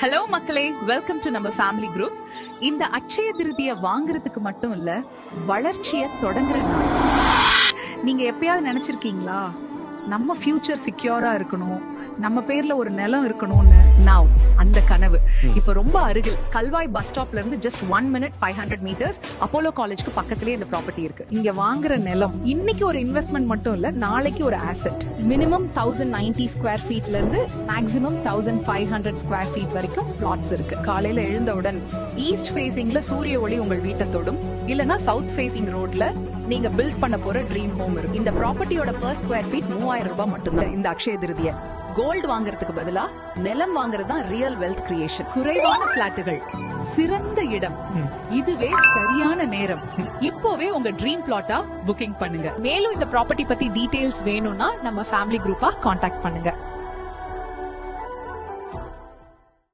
Hello மக்களே, welcome to நம்ம family group. இந்த அட்சய திருதியை வாங்குறதுக்கு மட்டும் இல்ல, வளர்ச்சியை தொடங்குற நாள். நீங்க எப்பயாவது நினைச்சிருக்கீங்களா நம்ம ஃபியூச்சர் செக்யூரா இருக்கணும், நம்ம பேர்ல ஒரு நிலம் இருக்கணும்னு? நாவ் அந்த கனவு இப்ப ரொம்ப அருகில். கல்வாய் பஸ் ஸ்டாப்ல இருந்து just 1 minute 500 meters அப்போலோ காலேஜ்க்கு பக்கத்திலே இந்த ப்ராப்பர்ட்டி இருக்கு. இங்க வாங்குற நிலம் இன்னைக்கு ஒரு இன்வெஸ்ட்மெண்ட் மட்டும் இல்ல, நாளைக்கு ஒரு ஆசெட். மினிமம் 1090 ஸ்கொயர் ஃபீட்ல இருந்து மேக்ஸிமம் 1500 ஸ்கொயர் ஃபீட் வரைக்கும் பிளாட்ஸ் இருக்கு. காலையில எழுந்தவுடன் ஈஸ்ட் ஃபேசிங்ல சூரிய ஒளி உங்கள் வீட்டை தொடும், இல்லனா சவுத் ஃபேசிங் ரோட்ல நீங்க பில்ட் பண்ண போற ட்ரீம் ஹோம் இருக்கு. இந்த ப்ராப்பர்ட்டியோட per ஸ்கொயர் ஃபீட் 3000 ரூபாய் மட்டும்தான். இந்த அக்ஷய திருதிய கோல்டு வாங்குறதுக்கு பதிலா நிலம் வாங்குறது தான் ரியல் வெல்த் கிரியேஷன். குறைவான பிளாட்டுகள், சிறந்த இடம், இதுவே சரியான நேரம். இப்போவே உங்க ட்ரீம் பிளாட்டா புக்கிங் பண்ணுங்க. மேலும் இந்த ப்ராப்பர்ட்டி பத்தி டீடைல்ஸ் வேணும்னா நம்ம ஃபேமிலி குரூப்பா காண்டாக்ட் பண்ணுங்க.